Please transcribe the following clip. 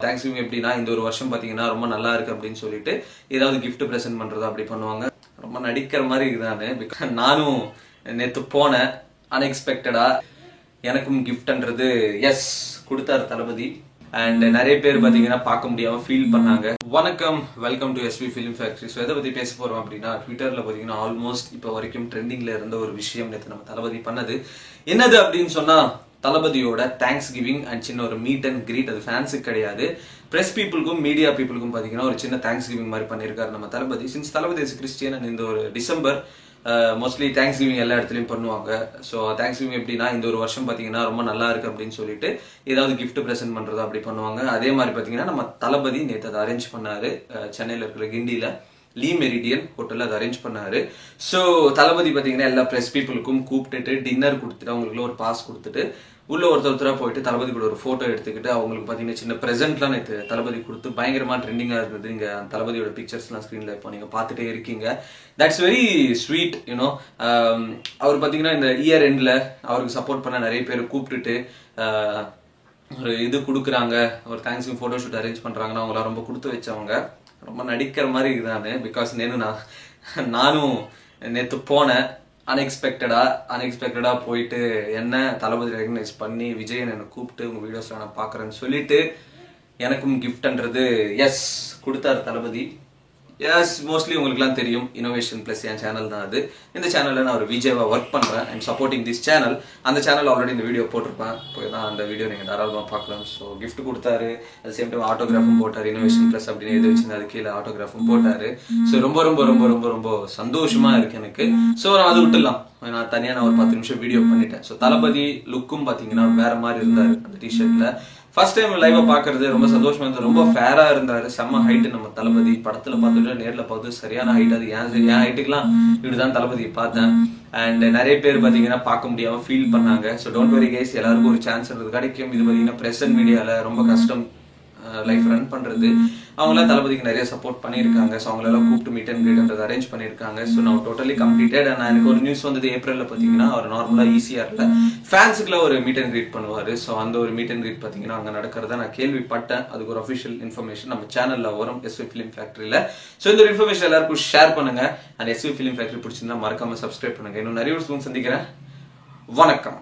Thanksgiving எப்படின்னா இந்த ஒரு வருஷம் பாத்தீங்கன்னா ரொம்ப நல்லா இருக்கு அப்படின்னு சொல்லிட்டு ஏதாவது gift பிரசன்ட் பண்றது அப்படி பண்ணுவாங்க. ரொம்ப நடிக்கிற மாதிரி இருக்குதானு நானும் நேத்து போனேன் அன்எக்ஸ்பெக்டடா எனக்கும் கிஃப்ட்ன்றது எஸ் கொடுத்தாரு தளபதி. அண்ட் நிறைய பேர் பாத்தீங்கன்னா பார்க்க முடியாம ஃபீல் பண்ணாங்க. வணக்கம், welcome to SV Film Factory. So எதை பத்தி பேச போறோம் அப்படின்னா ட்விட்டர்ல பாத்தீங்கன்னா ஆல்மோஸ்ட் இப்போ வரைக்கும் ட்ரெண்டிங்ல இருந்த ஒரு விஷயம் நேற்று நம்ம தளபதி பண்ணது என்னது அப்படின்னு சொன்னா தளபதியோட தேங்க்ஸ் கிவிங் அண்ட் சின்ன ஒரு மீட் அண்ட் கிரீட். அது ஃபேன்ஸுக்கு கிடையாது, பிரஸ் பீப்புளுக்கும் மீடியா பீப்புளுக்கும் பாத்தீங்கன்னா ஒரு சின்ன தேங்க்ஸ் கிவிங் மாதிரி பண்ணியிருக்காரு நம்ம Thalapathy. Since Thalapathy is Christian and இந்த ஒரு டிசம்பர் மோஸ்ட்லி தேங்க்ஸ் கிவிங் எல்லா இடத்துலையும் பண்ணுவாங்க. ஸோ தேங்க்ஸ் கிவிங் எப்படின்னா இந்த ஒரு வருஷம் பார்த்தீங்கன்னா ரொம்ப நல்லா இருக்கு அப்படின்னு சொல்லிட்டு ஏதாவது கிஃப்ட் பிரசன்ட் பண்றது அப்படி பண்ணுவாங்க. அதே மாதிரி பார்த்தீங்கன்னா நம்ம தளபதி நேற்று அதை அரேஞ்ச் பண்ணாரு. சென்னையில் இருக்கிற கிண்டியில லீ மெரிடியன் ஹோட்டலில் அதை அரேஞ்ச் பண்ணாரு. ஸோ தளபதி பார்த்தீங்கன்னா எல்லா ப்ரெஸ் பீப்புளுக்கும் கூப்பிட்டுட்டு டின்னர் கொடுத்துட்டு அவங்களுக்கு ஒரு பாஸ் கொடுத்துட்டு உள்ள ஒருத்தராக போயிட்டு தளபதி கூட ஒரு போட்டோ எடுத்துக்கிட்டு அவங்களுக்கு பார்த்தீங்கன்னா சின்ன ப்ரெசென்ட்லாம் நேற்று தளபதி கொடுத்து பயங்கரமா ட்ரெண்டிங்காக இருந்தது. இங்கே தளபதியோட பிக்சர்ஸ்லாம் ஸ்க்ரீனில் இப்போ நீங்கள் பார்த்துட்டே இருக்கீங்க. That's very sweet you know. அவர் பார்த்தீங்கன்னா இந்த இயர் எண்டில் அவருக்கு சப்போர்ட் பண்ண நிறைய பேர் கூப்பிட்டுட்டு ஒரு இது கொடுக்குறாங்க, ஒரு தேங்க்ஸ்கிவிங் ஃபோட்டோ ஷூட் அரேஞ்ச் பண்ணுறாங்கன்னா அவங்கள ரொம்ப கொடுத்து வச்சவங்க. ரொம்ப நடிக்கிற மாதிரி இருக்குதானு பிகாஸ் நானும் நேற்று போனேன் அன்எக்ஸ்பெக்டடா போயிட்டு என்ன தளபதி ரெகக்னைஸ் பண்ணி விஜயன் என்னை கூப்பிட்டு உங்க வீடியோஸ்ல நான் பாக்குறேன்னு சொல்லிட்டு எனக்கும் கிஃப்ட்ன்றது எஸ் கொடுத்தாரு தளபதி. எஸ் மோஸ்ட்லி உங்களுக்குலாம் தெரியும் இனோவேஷன் பிளஸ் என் சேனல் தான் அது. இந்த சேனல்ல நான் ஒரு விஜேவா ஒர்க் பண்றேன். I'm supporting this channel. அந்த சேனல் ஆல்ரெடி இந்த வீடியோ போட்டிருப்பேன், போய் தான் அந்த வீடியோ நீங்க தாராளமா பார்க்கலாம். ஸோ கிஃப்ட் கொடுத்தாரு, அது சேம் டைம் ஆட்டோகிராஃபும் போட்டாரு. இனோவேஷன் பிளஸ் அப்படின்னு எழுதி வச்சிருந்தா அது கீழே ஆட்டோகிராஃபும் போட்டாரு. ஸோ ரொம்ப ரொம்ப ரொம்ப ரொம்ப ரொம்ப சந்தோஷமா இருக்கு எனக்கு. ஸோ நான் அது விட்டுலாம், நான் தனியா நான் ஒரு 10 நிமிஷம் வீடியோ பண்ணிட்டேன். ஸோ தளபதி லுக்கும் பாத்தீங்கன்னா வேற மாதிரி இருந்தாரு அந்த டிஷர்ட்ல. ஃபர்ஸ்ட் டைம் லைவா பாக்குறது ரொம்ப சந்தோஷமா இருந்தது. ரொம்ப ஃபேரா இருந்தாரு, செம்ம ஹைட். நம்ம தளபதி படத்துல பார்த்துட்டு நேர்ல பார்த்து சரியான ஹைட். அது என் ஹைட்டுக்குலாம் இப்படிதான் தளபதி பார்த்தேன். அண்ட் நிறைய பேர் பாத்தீங்கன்னா பார்க்க முடியாம ஃபீல் பண்ணாங்க. ஸோ டோன்ட் வெரி கைஸ், எல்லாருக்கும் ஒரு சான்ஸ் கிடைக்கும். இது பாத்தீங்கன்னா பிரசன்ட் மீடியால ரொம்ப கஷ்டம் லைஃப் ரன் பண்றது. அவங்களாம் தளபதிக்கு நிறைய சப்போர்ட் பண்ணியிருக்காங்க. ஸோ அவங்களெல்லாம் கூப்பிட்டு மீட் அண்ட் கிரீட் அரேஞ்ச் பண்ணியிருக்காங்க. ஸோ நான் டோட்டலி கம்ப்ளீட்டட். அண்ட் எனக்கு ஒரு நியூஸ் வந்தது ஏப்ரல்ல பார்த்தீங்கன்னா அவர் நார்மலா ஈஸியார்ல ஃபேன்ஸுக்குலாம் ஒரு மீட் அண்ட் கிரீட் பண்ணுவாரு. ஸோ அந்த ஒரு மீட் அண்ட் கிரீட் பார்த்தீங்கன்னா அங்கே நடக்கிறத நான் கேள்விப்பட்டேன். அதுக்கு ஒரு அஃபிஷியல் இன்ஃபர்மேஷன் நம்ம சேனல்ல வரும் SV Film Factoryல. ஸோ இந்த ஒரு இன்ஃபர்மேஷன் எல்லாருக்கும் ஷேர் பண்ணுங்க. அண்ட் SV Film Factory பிடிச்சிருந்தா மறக்காம சப்ஸ்கிரைப் பண்ணுங்க. இன்னும் நிறைய சந்திக்கிறேன். வணக்கம்.